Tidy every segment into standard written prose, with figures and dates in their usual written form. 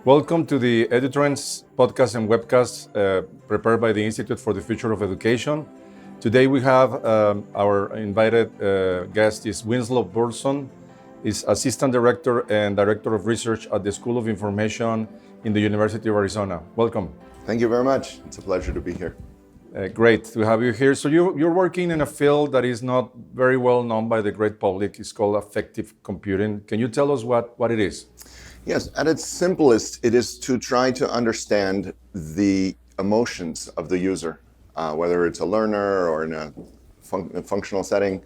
Welcome to the Edu Trends Podcast and Webcast prepared by the Institute for the Future of Education. Today we have our invited guest is Winslow Burleson. He's Assistant Director and Director of Research at the School of Information in the University of Arizona. Welcome. Thank you very much. It's a pleasure to be here. Great to have you here. So you're working in a field that is not very well known by the great public. It's called affective computing. Can you tell us what it is? Yes, at its simplest, it is to try to understand the emotions of the user, whether it's a learner or in a functional setting,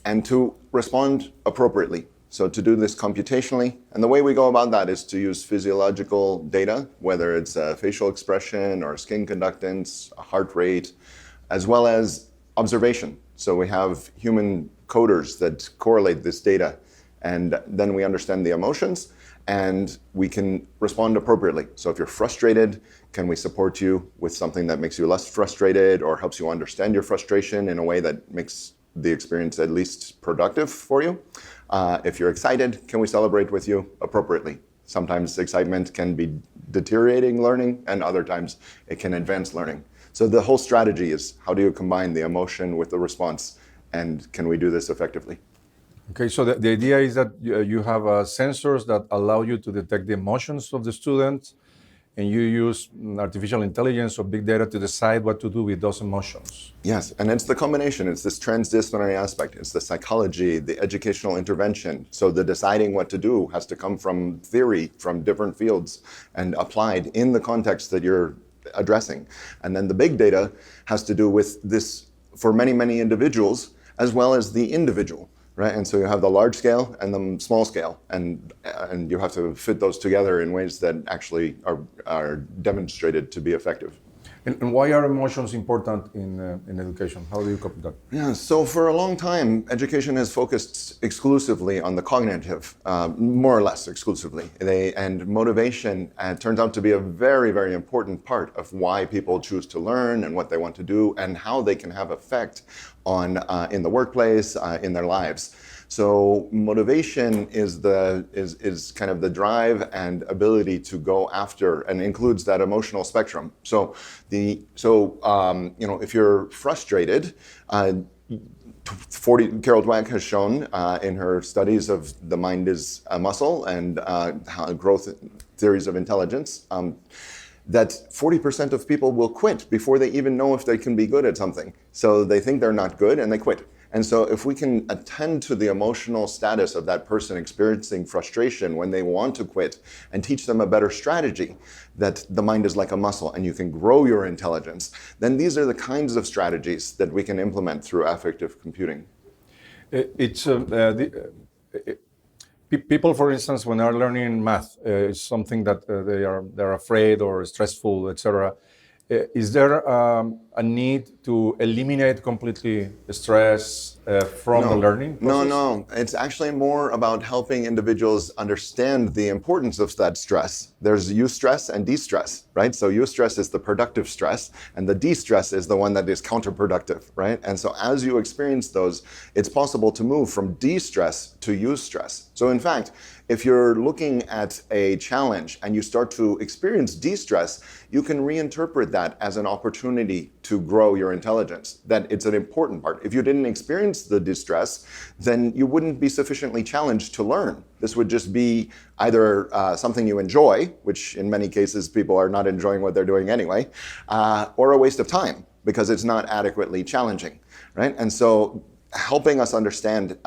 and to respond appropriately. So to do this computationally, and the way we go about that is to use physiological data, whether it's facial expression or skin conductance, heart rate, as well as observation. So we have human coders that correlate this data, and then we understand the emotions, and we can respond appropriately. So if you're frustrated, can we support you with something that makes you less frustrated or helps you understand your frustration in a way that makes the experience at least productive for you? If you're excited, can we celebrate with you appropriately? Sometimes excitement can be deteriorating learning, and other times it can advance learning. So the whole strategy is, how do you combine the emotion with the response, and can we do this effectively? Okay, so the idea is that you have sensors that allow you to detect the emotions of the students, and you use artificial intelligence or big data to decide what to do with those emotions. Yes, and it's the combination. It's this transdisciplinary aspect. It's the psychology, the educational intervention. So the deciding what to do has to come from theory, from different fields, and applied in the context that you're addressing. And then the big data has to do with this for many, many individuals, as well as the individual. Right, and so you have the large scale and the small scale, and you have to fit those together in ways that actually are demonstrated to be effective. And why are emotions important in education? How do you cope with that? Yeah, so for a long time, education has focused exclusively on the cognitive, more or less exclusively. And motivation turns out to be a very, very important part of why people choose to learn and what they want to do and how they can have effect on in the workplace, in their lives. So motivation is kind of the drive and ability to go after, and includes that emotional spectrum. So if you're frustrated, Carol Dweck has shown in her studies of the mind is a muscle and growth theories of intelligence, that 40% of people will quit before they even know if they can be good at something. So they think they're not good and they quit. And so if we can attend to the emotional status of that person experiencing frustration when they want to quit and teach them a better strategy, that the mind is like a muscle and you can grow your intelligence, then these are the kinds of strategies that we can implement through affective computing. People, for instance, when they're learning math, is something that they're afraid or stressful, etc. Is there a need to eliminate completely stress from the learning process? No. It's actually more about helping individuals understand the importance of that stress. There's eustress and de-stress, right? So eustress is the productive stress, and the de-stress is the one that is counterproductive, right? And so as you experience those, it's possible to move from de-stress to eustress. So in fact, if you're looking at a challenge and you start to experience de-stress, you can reinterpret that as an opportunity to grow your intelligence, that it's an important part. If you didn't experience the distress, then you wouldn't be sufficiently challenged to learn. This would just be either something you enjoy, which in many cases people are not enjoying what they're doing anyway, or a waste of time because it's not adequately challenging, right? And so helping us understand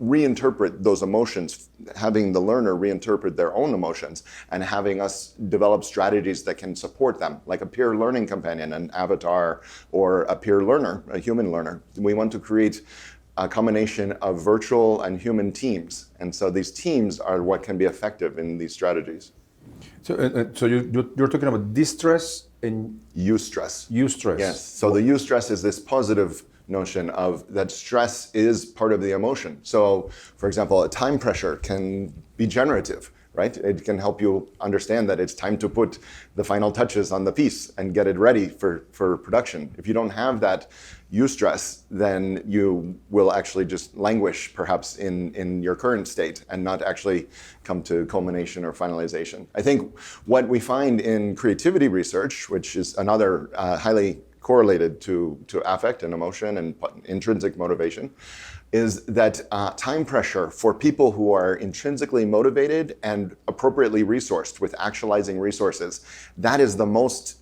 reinterpret those emotions, having the learner reinterpret their own emotions, and having us develop strategies that can support them, like a peer learning companion, an avatar, or a peer learner, a human learner. We want to create a combination of virtual and human teams. And so these teams are what can be effective in these strategies. So you're talking about distress and eustress. Eustress. Yes. So the eustress is this positive notion of that stress is part of the emotion. So, for example, a time pressure can be generative, right? It can help you understand that it's time to put the final touches on the piece and get it ready for production. If you don't have that eustress, then you will actually just languish perhaps in your current state and not actually come to culmination or finalization. I think what we find in creativity research, which is another highly correlated to affect and emotion and intrinsic motivation, is that time pressure for people who are intrinsically motivated and appropriately resourced with actualizing resources, that is the most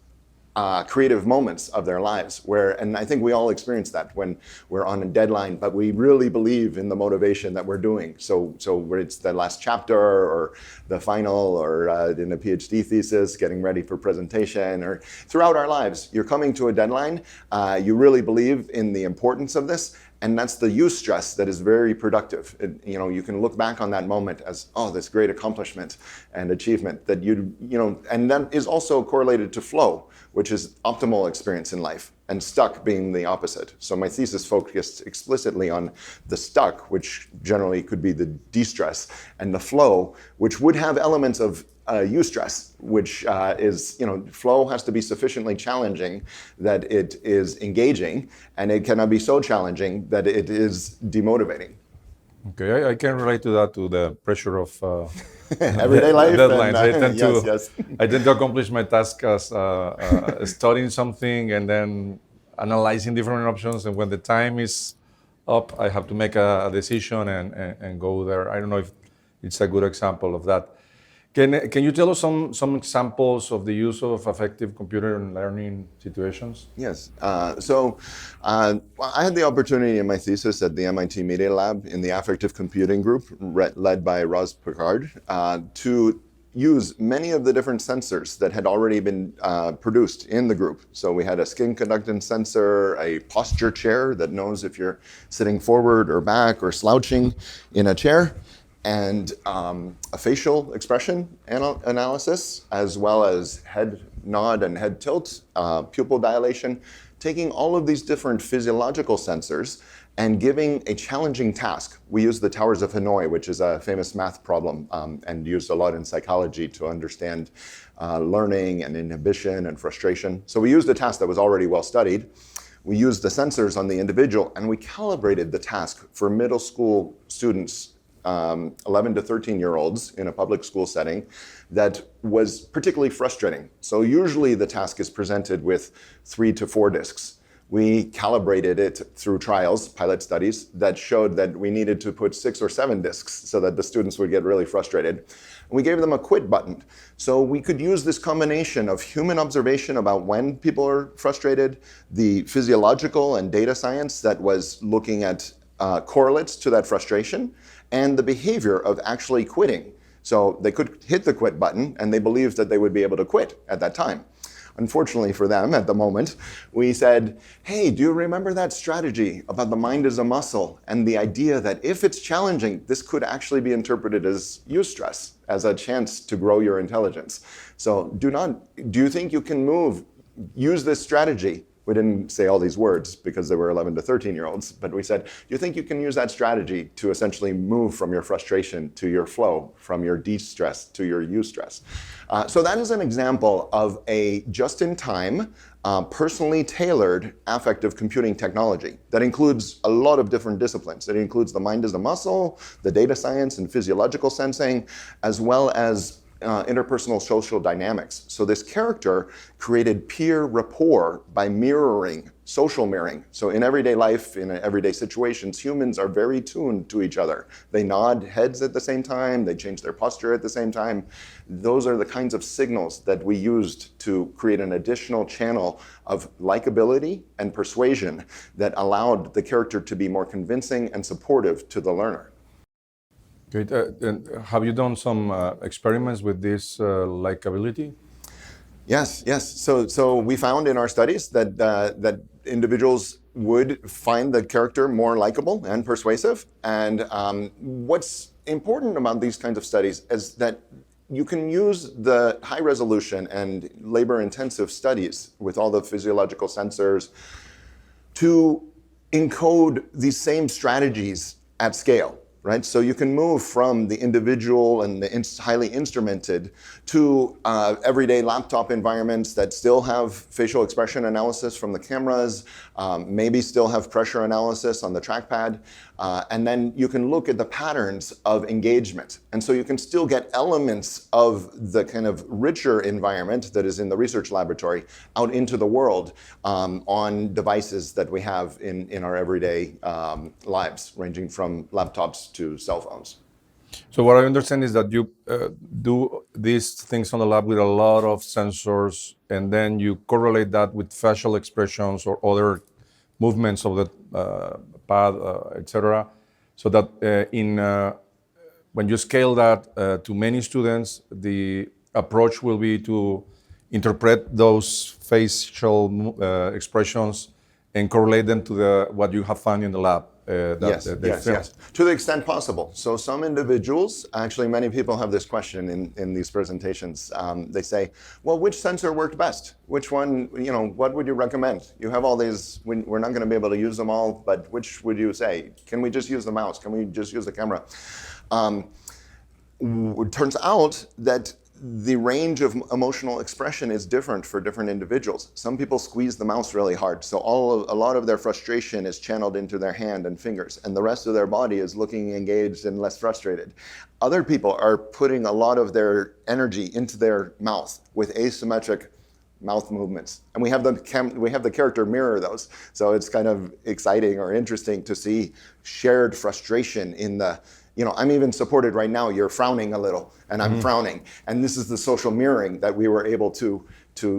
creative moments of their lives, and I think we all experience that when we're on a deadline, but we really believe in the motivation that we're doing. So where it's the last chapter or the final or in a PhD thesis, getting ready for presentation, or throughout our lives, you're coming to a deadline, you really believe in the importance of this, and that's the eustress that is very productive. You can look back on that moment as, oh, this great accomplishment and achievement that and that is also correlated to flow, which is optimal experience in life, and stuck being the opposite. So my thesis focused explicitly on the stuck, which generally could be the de-stress, and the flow, which would have elements of eustress, which is, flow has to be sufficiently challenging that it is engaging, and it cannot be so challenging that it is demotivating. Okay, I can relate to that, to the pressure of everyday life deadlines. And, I tend to accomplish my task as studying something and then analyzing different options. And when the time is up, I have to make a decision and go there. I don't know if it's a good example of that. Can you tell us some examples of the use of affective computer in learning situations? Yes. So I had the opportunity in my thesis at the MIT Media Lab in the Affective Computing Group, led by Roz Picard, to use many of the different sensors that had already been produced in the group. So we had a skin conductance sensor, a posture chair that knows if you're sitting forward or back or slouching in a chair, and a facial expression analysis, as well as head nod and head tilt, pupil dilation, taking all of these different physiological sensors and giving a challenging task. We use the Towers of Hanoi, which is a famous math problem and used a lot in psychology to understand learning and inhibition and frustration. So we used a task that was already well studied. We used the sensors on the individual, and we calibrated the task for middle school students, 11 to 13-year-olds in a public school setting, that was particularly frustrating. So usually the task is presented with 3 to 4 discs. We calibrated it through trials, pilot studies, that showed that we needed to put 6 or 7 discs so that the students would get really frustrated. And we gave them a quit button. So we could use this combination of human observation about when people are frustrated, the physiological and data science that was looking at correlates to that frustration, and the behavior of actually quitting. So they could hit the quit button, and they believed that they would be able to quit at that time. Unfortunately for them, at the moment, we said, hey, do you remember that strategy about the mind as a muscle, and the idea that if it's challenging, this could actually be interpreted as eustress, as a chance to grow your intelligence. So do you think you can use this strategy? We didn't say all these words because they were 11 to 13-year-olds, but we said, do you think you can use that strategy to essentially move from your frustration to your flow, from your de-stress to your eustress? So that is an example of a just-in-time, personally tailored affective computing technology that includes a lot of different disciplines. It includes the mind as a muscle, the data science and physiological sensing, as well as interpersonal social dynamics. So this character created peer rapport by mirroring, social mirroring. So in everyday life, in everyday situations, humans are very tuned to each other. They nod heads at the same time, they change their posture at the same time. Those are the kinds of signals that we used to create an additional channel of likability and persuasion that allowed the character to be more convincing and supportive to the learner. Great. And have you done some experiments with this likability? Yes. So we found in our studies that individuals would find the character more likable and persuasive. And what's important about these kinds of studies is that you can use the high resolution and labor-intensive studies with all the physiological sensors to encode these same strategies at scale. right? So you can move from the individual and the highly instrumented to everyday laptop environments that still have facial expression analysis from the cameras, maybe still have pressure analysis on the trackpad, and then you can look at the patterns of engagement. And so you can still get elements of the kind of richer environment that is in the research laboratory out into the world on devices that we have in our everyday lives, ranging from laptops to cell phones. So what I understand is that you do these things on the lab with a lot of sensors, and then you correlate that with facial expressions or other movements of the pad, etc. So that when you scale that to many students, the approach will be to interpret those facial expressions and correlate them to what you have found in the lab. Yes. To the extent possible. So some individuals, actually many people have this question in these presentations. They say, well, which sensor worked best? Which one, what would you recommend? You have all these, we're not going to be able to use them all, but which would you say? Can we just use the mouse? Can we just use the camera? It turns out that the range of emotional expression is different for different individuals. Some people squeeze the mouse really hard, so a lot of their frustration is channeled into their hand and fingers, and the rest of their body is looking engaged and less frustrated. Other people are putting a lot of their energy into their mouth with asymmetric mouth movements, and we have the character mirror those. So it's kind of exciting or interesting to see shared frustration in the. I'm even supported right now. You're frowning a little, and I'm frowning, and this is the social mirroring that we were able to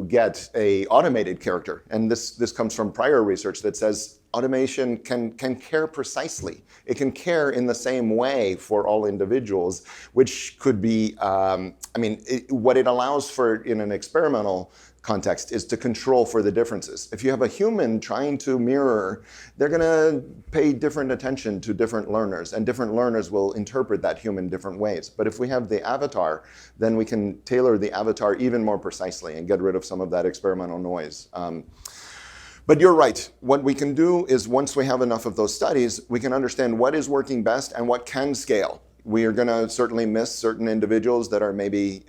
get a automated character. And this comes from prior research that says automation can care precisely. It can care in the same way for all individuals, which could be. What it allows for in an experimental context is to control for the differences. If you have a human trying to mirror, they're going to pay different attention to different learners, and different learners will interpret that human different ways. But if we have the avatar, then we can tailor the avatar even more precisely and get rid of some of that experimental noise. But you're right. What we can do is, once we have enough of those studies, we can understand what is working best and what can scale. We are going to certainly miss certain individuals that are maybe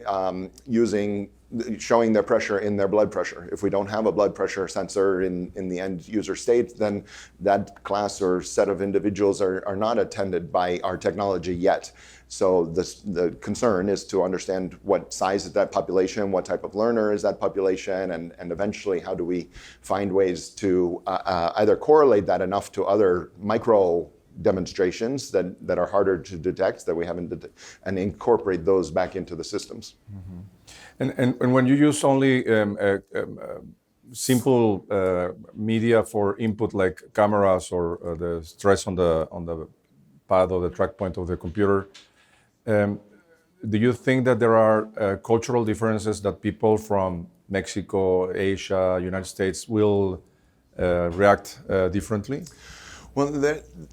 showing their pressure in their blood pressure. If we don't have a blood pressure sensor in the end user state, then that class or set of individuals are not attended by our technology yet. So the concern is to understand what size is that population, what type of learner is that population, and eventually how do we find ways to either correlate that enough to other micro demonstrations that are harder to detect, that we haven't, and incorporate those back into the systems. Mm-hmm. And when you use only simple media for input, like cameras or the stress on the pad or the track point of the computer, do you think that there are cultural differences that people from Mexico, Asia, United States will react differently? Well,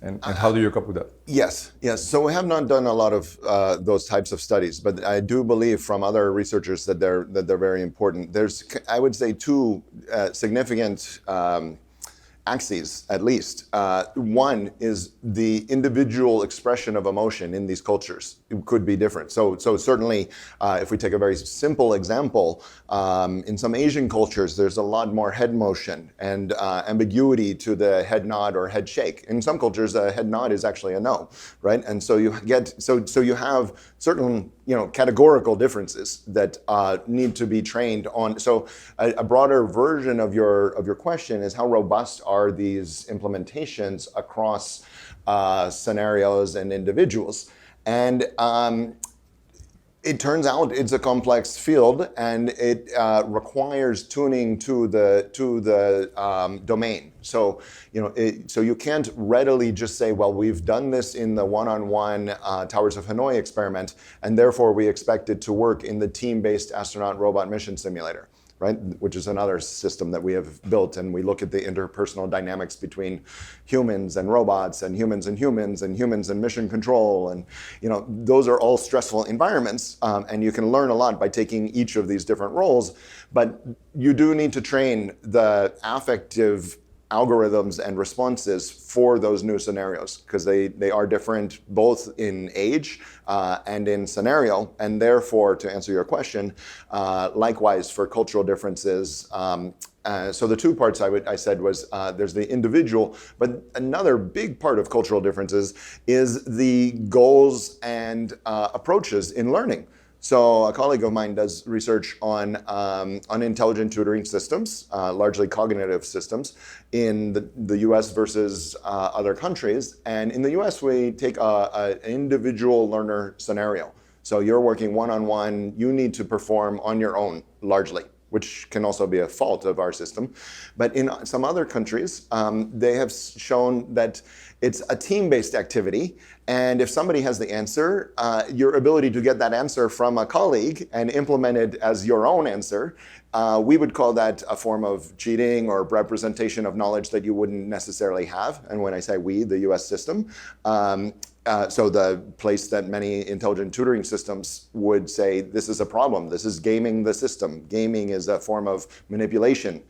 and how do you cope with that? Yes. So we have not done a lot of those types of studies, but I do believe from other researchers that they're very important. There's, I would say, two significant axes, at least. One is the individual expression of emotion in these cultures. It could be different. So certainly, if we take a very simple example, in some Asian cultures, there's a lot more head motion and ambiguity to the head nod or head shake. In some cultures, a head nod is actually a no, right? And so you have certain categorical differences that need to be trained on. So a broader version of your question is, how robust are these implementations across scenarios and individuals? And it turns out it's a complex field, and it requires tuning to the domain. So you can't readily just say, well, we've done this in the one-on-one Towers of Hanoi experiment, and therefore we expect it to work in the team-based astronaut robot mission simulator, right? Which is another system that we have built, and we look at the interpersonal dynamics between humans and robots, and humans and humans, and humans and mission control, and those are all stressful environments, and you can learn a lot by taking each of these different roles. But you do need to train the affective algorithms and responses for those new scenarios, because they are different both in age and in scenario, and therefore, to answer your question, likewise for cultural differences. So the two parts I said was there's the individual, but another big part of cultural differences is the goals and approaches in learning. So a colleague of mine does research on intelligent tutoring systems, largely cognitive systems, in the US versus other countries. And in the US, we take an individual learner scenario. So you're working one-on-one, you need to perform on your own, largely, which can also be a fault of our system. But in some other countries, they have shown that it's a team-based activity, and if somebody has the answer, your ability to get that answer from a colleague and implement it as your own answer, we would call that a form of cheating or representation of knowledge that you wouldn't necessarily have. And when I say we, the US system, so the place that many intelligent tutoring systems would say, this is a problem, this is gaming the system. Gaming is a form of manipulation.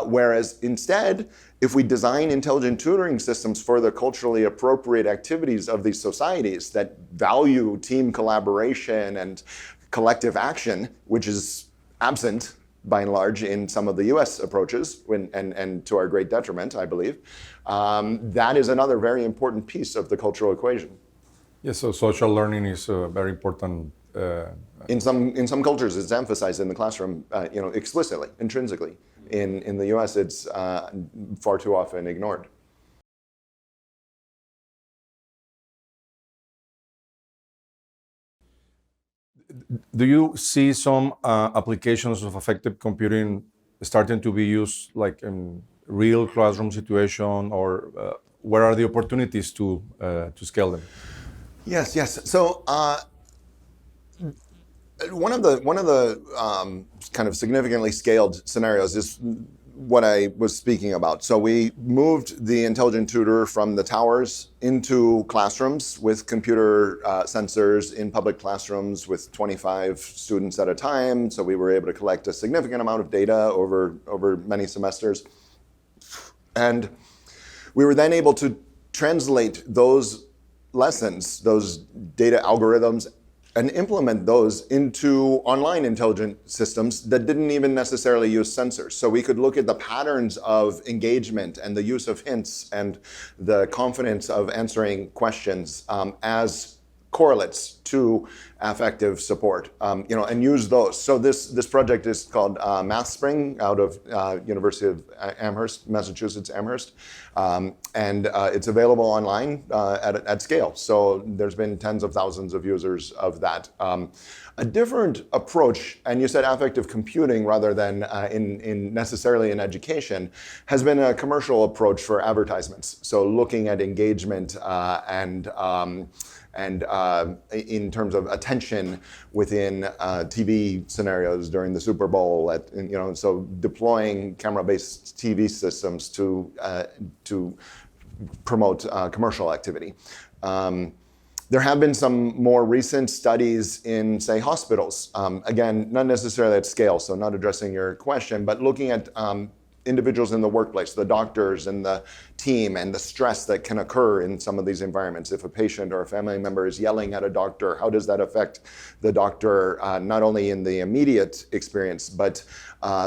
Whereas instead, if we design intelligent tutoring systems for the culturally appropriate activities of these societies that value team collaboration and collective action, which is absent by and large in some of the US approaches, and to our great detriment, I believe, that is another very important piece of the cultural equation. Yes, so social learning is very important. In some cultures, it's emphasized in the classroom, explicitly, intrinsically. In the US, it's far too often ignored. Do you see some applications of affective computing starting to be used like in real classroom situation, or where are the opportunities to scale them? Yes. So one of the kind of significantly scaled scenarios is what I was speaking about. So we moved the intelligent tutor from the towers into classrooms with computer sensors in public classrooms with 25 students at a time. So we were able to collect a significant amount of data over many semesters. And we were then able to translate those lessons, those data algorithms, and implement those into online intelligent systems that didn't even necessarily use sensors. So we could look at the patterns of engagement and the use of hints and the confidence of answering questions as correlates to affective support, and use those. So this project is called Math Spring out of University of Amherst, Massachusetts, Amherst. And it's available online at scale. So there's been tens of thousands of users of that. A different approach, and you said affective computing rather than in necessarily in education, has been a commercial approach for advertisements. So looking at engagement and in terms of attention within TV scenarios during the Super Bowl, so deploying camera-based TV systems to promote commercial activity. There have been some more recent studies in, say, hospitals. Again, not necessarily at scale, so not addressing your question, but looking at individuals in the workplace, the doctors and the team, and the stress that can occur in some of these environments. If a patient or a family member is yelling at a doctor, how does that affect the doctor, not only in the immediate experience, but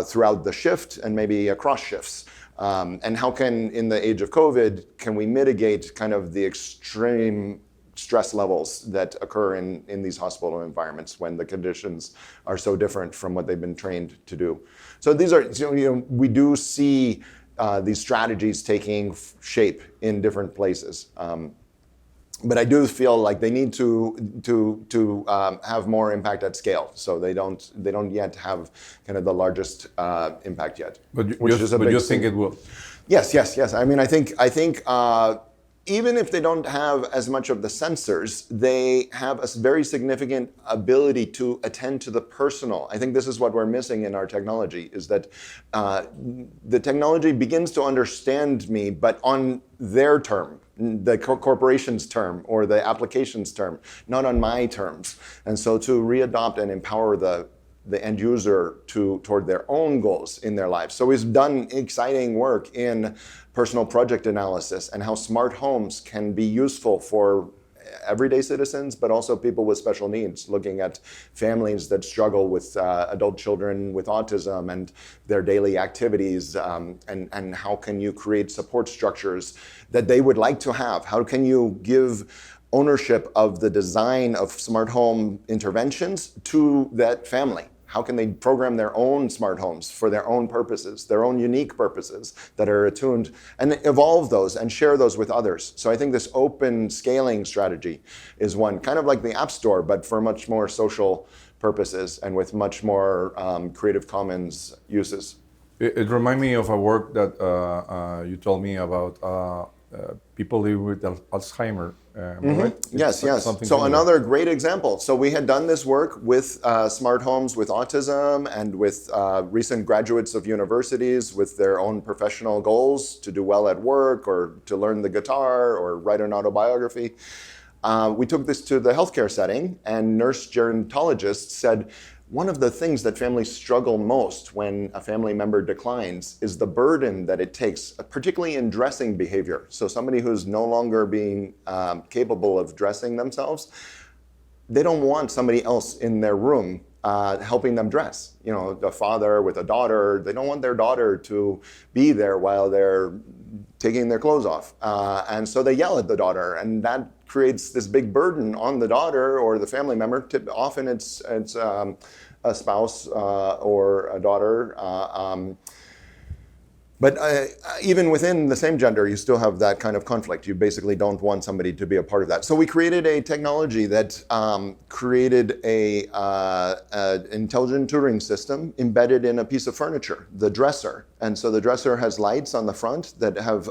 throughout the shift and maybe across shifts? And how can, in the age of COVID, can we mitigate kind of the extreme stress levels that occur in these hospital environments when the conditions are so different from what they've been trained to do? So these are, we do see these strategies taking shape in different places. But I do feel like they need to have more impact at scale. So they don't yet have kind of the largest impact yet. But you think it will? Yes. I mean, I think even if they don't have as much of the sensors, they have a very significant ability to attend to the personal. I think this is what we're missing in our technology, is that the technology begins to understand me, but on their term, the corporation's term or the application's term, not on my terms. And so to readopt and empower the the end user toward their own goals in their lives. So we've done exciting work in personal project analysis and how smart homes can be useful for everyday citizens, but also people with special needs, looking at families that struggle with adult children with autism and their daily activities, and how can you create support structures that they would like to have? How can you give ownership of the design of smart home interventions to that family? How can they program their own smart homes for their own purposes, their own unique purposes that are attuned, and evolve those and share those with others? So I think this open scaling strategy is one, kind of like the App Store, but for much more social purposes and with much more Creative Commons uses. It reminds me of a work that you told me about people live with Alzheimer. Right? Yes. So similar. another great example. So we had done this work with smart homes with autism and with recent graduates of universities with their own professional goals to do well at work or to learn the guitar or write an autobiography. We took this to the healthcare setting, and nurse gerontologists said, one of the things that families struggle most when a family member declines is the burden that it takes, particularly in dressing behavior. So somebody who's no longer being capable of dressing themselves, they don't want somebody else in their room helping them dress. You know, a father with a daughter, they don't want their daughter to be there while they're taking their clothes off. And so they yell at the daughter, and that creates this big burden on the daughter or the family member. Often it's a spouse or a daughter. But even within the same gender, you still have that kind of conflict. You basically don't want somebody to be a part of that. So we created a technology that created a intelligent tutoring system embedded in a piece of furniture, the dresser. And so the dresser has lights on the front that have,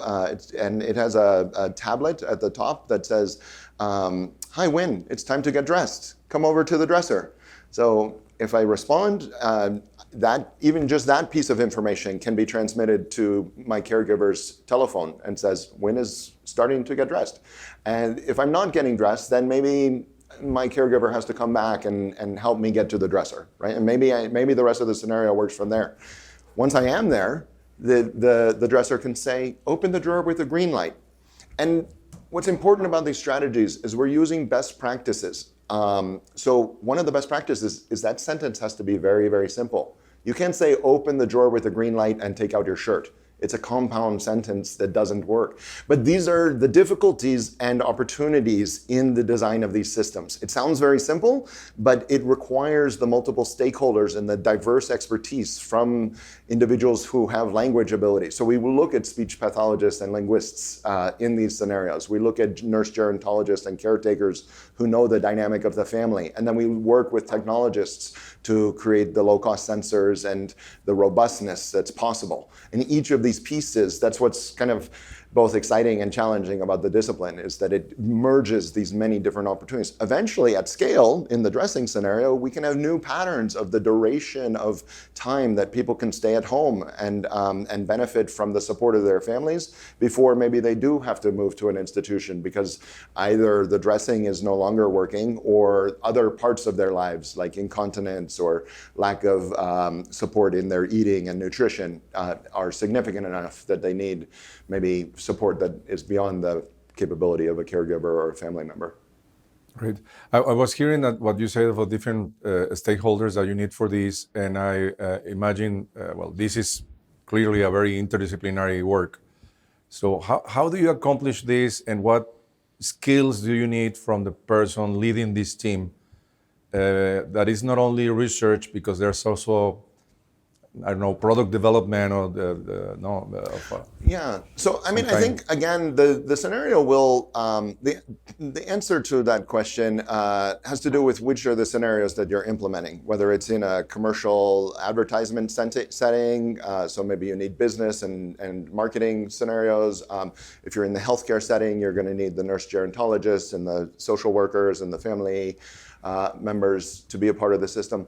and it has a tablet at the top that says, "Hi, Win, it's time to get dressed. Come over to the dresser." So if I respond, that even just that piece of information can be transmitted to my caregiver's telephone and says, Win is starting to get dressed. And if I'm not getting dressed, then maybe my caregiver has to come back and help me get to the dresser, right? And maybe the rest of the scenario works from there. Once I am there, the dresser can say, open the drawer with a green light. And what's important about these strategies is we're using best practices. So one of the best practices is that sentence has to be very, very simple. You can't say open the drawer with a green light and take out your shirt. It's a compound sentence that doesn't work. But these are the difficulties and opportunities in the design of these systems. It sounds very simple, but it requires the multiple stakeholders and the diverse expertise from individuals who have language ability. So we will look at speech pathologists and linguists in these scenarios. We look at nurse gerontologists and caretakers who know the dynamic of the family. And then we work with technologists to create the low-cost sensors and the robustness that's possible. And each of these pieces, that's what's kind of both exciting and challenging about the discipline, is that it merges these many different opportunities. Eventually, at scale, in the dressing scenario, we can have new patterns of the duration of time that people can stay at home and benefit from the support of their families before maybe they do have to move to an institution because either the dressing is no longer working or other parts of their lives, like incontinence or lack of support in their eating and nutrition, are significant enough that they need maybe support that is beyond the capability of a caregiver or a family member. Great. I was hearing that what you said about different stakeholders that you need for this, and I imagine, well, this is clearly a very interdisciplinary work. So how do you accomplish this, and what skills do you need from the person leading this team that is not only research, because there's also, I don't know, product development or yeah. So I mean, I think again, the scenario will the answer to that question has to do with which are the scenarios that you're implementing. Whether it's in a commercial advertisement setting, so maybe you need business and marketing scenarios. If you're in the healthcare setting, you're going to need the nurse gerontologists and the social workers and the family members to be a part of the system.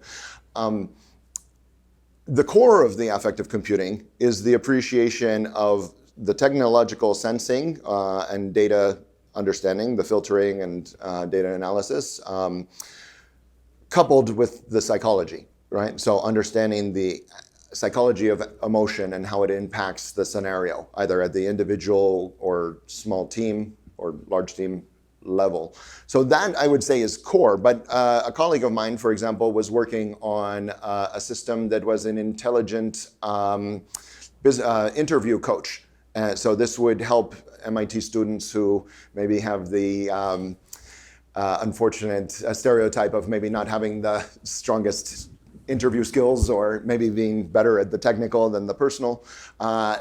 The core of the affective computing is the appreciation of the technological sensing and data understanding, the filtering and data analysis, coupled with the psychology. right? So understanding the psychology of emotion and how it impacts the scenario, either at the individual or small team or large team level. So that, I would say, is core. But a colleague of mine, for example, was working on a system that was an intelligent interview coach. So this would help MIT students who maybe have the unfortunate stereotype of maybe not having the strongest interview skills or maybe being better at the technical than the personal.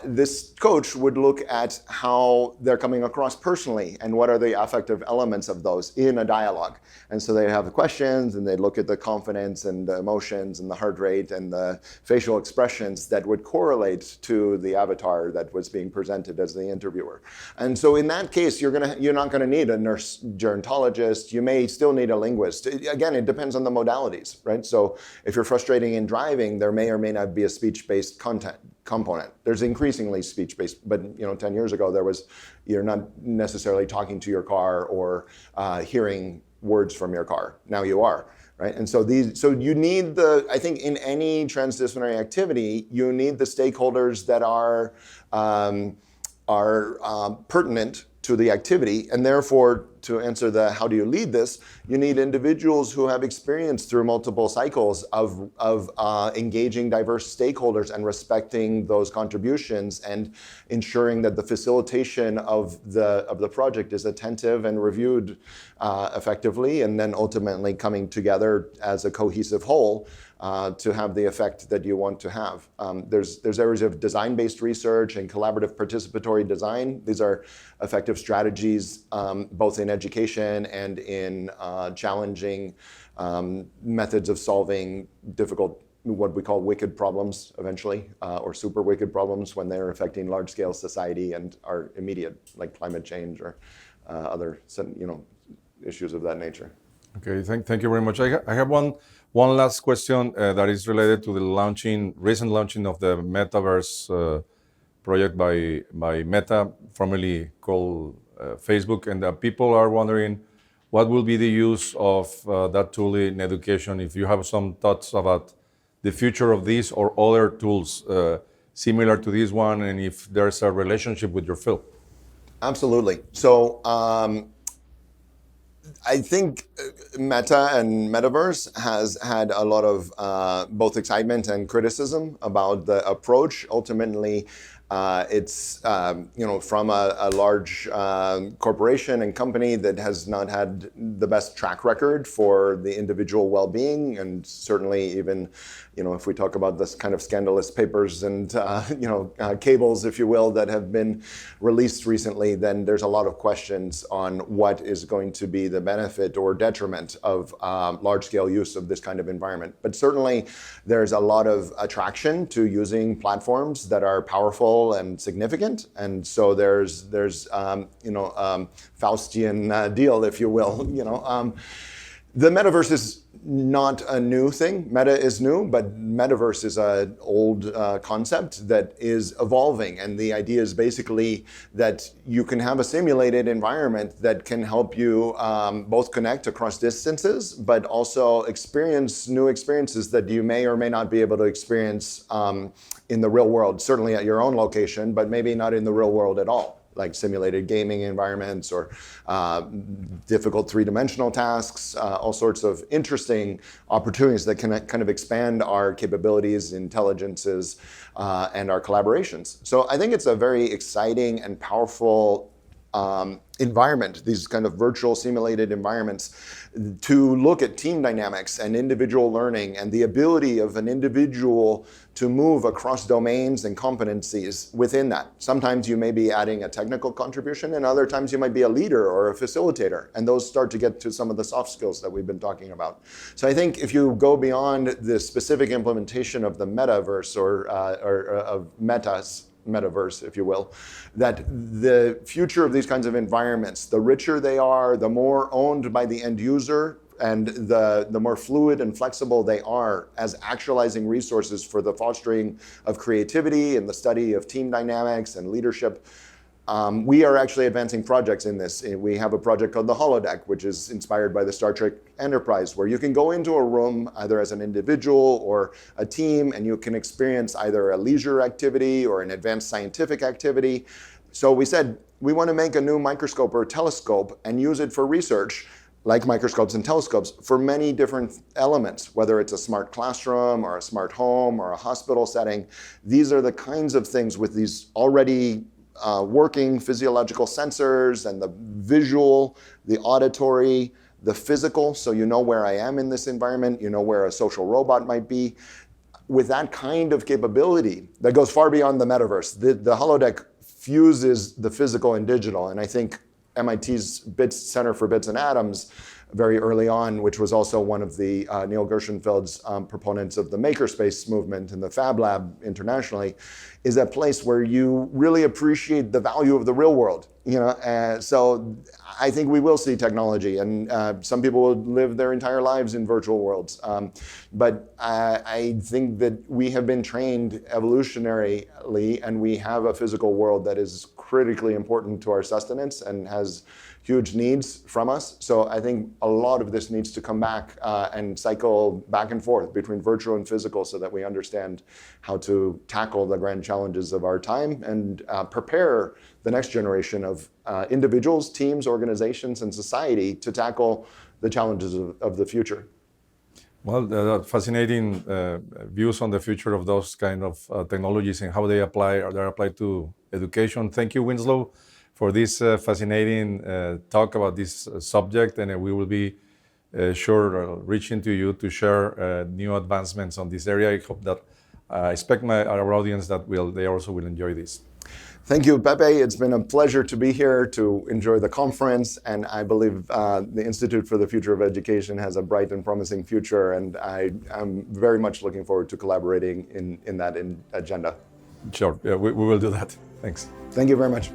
This coach would look at how they're coming across personally and what are the affective elements of those in a dialogue. And so they have questions and they look at the confidence and the emotions and the heart rate and the facial expressions that would correlate to the avatar that was being presented as the interviewer. And so in that case, you're not gonna need a nurse gerontologist. You may still need a linguist. Again, it depends on the modalities, right? So if you're frustrating in driving, there may or may not be a speech-based content component. There's increasingly speech-based, but 10 years ago, you're not necessarily talking to your car or hearing words from your car. Now you are, right? And so you need I think in any transdisciplinary activity, you need the stakeholders that are pertinent to the activity, and therefore, to answer the how do you lead this, you need individuals who have experience through multiple cycles of engaging diverse stakeholders and respecting those contributions and ensuring that the facilitation of the project is attentive and reviewed effectively, and then ultimately coming together as a cohesive whole to have the effect that you want to have. There's areas of design-based research and collaborative participatory design. These are effective strategies both in education and in challenging methods of solving difficult, what we call wicked problems eventually, or super wicked problems when they're affecting large-scale society and are immediate, like climate change or other issues of that nature. Okay, thank you very much. I have one last question that is related to the recent launching of the Metaverse project by Meta, formerly called Facebook, and people are wondering what will be the use of that tool in education. If you have some thoughts about the future of these or other tools similar to this one, and if there's a relationship with your field. Absolutely. So I think Meta and Metaverse has had a lot of both excitement and criticism about the approach. Ultimately, it's from a large corporation and company that has not had the best track record for the individual well-being, and certainly even if we talk about this kind of scandalous papers and cables, if you will, that have been released recently, then there's a lot of questions on what is going to be the benefit or detriment of large-scale use of this kind of environment. But certainly there's a lot of attraction to using platforms that are powerful and significant, and so there's Faustian deal, if you will. The metaverse is not a new thing. Meta is new, but metaverse is an old concept that is evolving. And the idea is basically that you can have a simulated environment that can help you both connect across distances, but also experience new experiences that you may or may not be able to experience in the real world, certainly at your own location, but maybe not in the real world at all, like simulated gaming environments or difficult three-dimensional tasks, all sorts of interesting opportunities that can kind of expand our capabilities, intelligences, and our collaborations. So I think it's a very exciting and powerful environment, these kind of virtual simulated environments, to look at team dynamics and individual learning and the ability of an individual to move across domains and competencies within that. Sometimes you may be adding a technical contribution, and other times you might be a leader or a facilitator, and those start to get to some of the soft skills that we've been talking about. So I think if you go beyond the specific implementation of the metaverse or of metaverse, if you will, that the future of these kinds of environments, the richer they are, the more owned by the end user, and the more fluid and flexible they are as actualizing resources for the fostering of creativity and the study of team dynamics and leadership, We are actually advancing projects in this. We have a project called the Holodeck, which is inspired by the Star Trek Enterprise, where you can go into a room either as an individual or a team, and you can experience either a leisure activity or an advanced scientific activity. So we said, we want to make a new microscope or telescope and use it for research, like microscopes and telescopes, for many different elements, whether it's a smart classroom or a smart home or a hospital setting. These are the kinds of things with these already working physiological sensors and the visual, the auditory, the physical, so you know where I am in this environment, you know where a social robot might be. With that kind of capability that goes far beyond the metaverse, the Holodeck fuses the physical and digital, and I think MIT's Center for Bits and Atoms very early on, which was also one of the Neil Gershenfeld's proponents of the makerspace movement and the Fab Lab internationally, is a place where you really appreciate the value of the real world. So I think we will see technology, and some people will live their entire lives in virtual worlds. But I think that we have been trained evolutionarily, and we have a physical world that is critically important to our sustenance and has huge needs from us. So I think a lot of this needs to come back and cycle back and forth between virtual and physical, so that we understand how to tackle the grand challenges of our time and prepare the next generation of individuals, teams, organizations, and society to tackle the challenges of the future. Well, fascinating views on the future of those kind of technologies and how they're applied to education. Thank you, Winslow, for this fascinating talk about this subject, and we will be sure reaching to you to share new advancements on this area. I hope that I expect our audience that they also will enjoy this. Thank you, Pepe. It's been a pleasure to be here to enjoy the conference, and I believe the Institute for the Future of Education has a bright and promising future, and I'm very much looking forward to collaborating in that agenda. Sure, yeah, we will do that. Thanks. Thank you very much.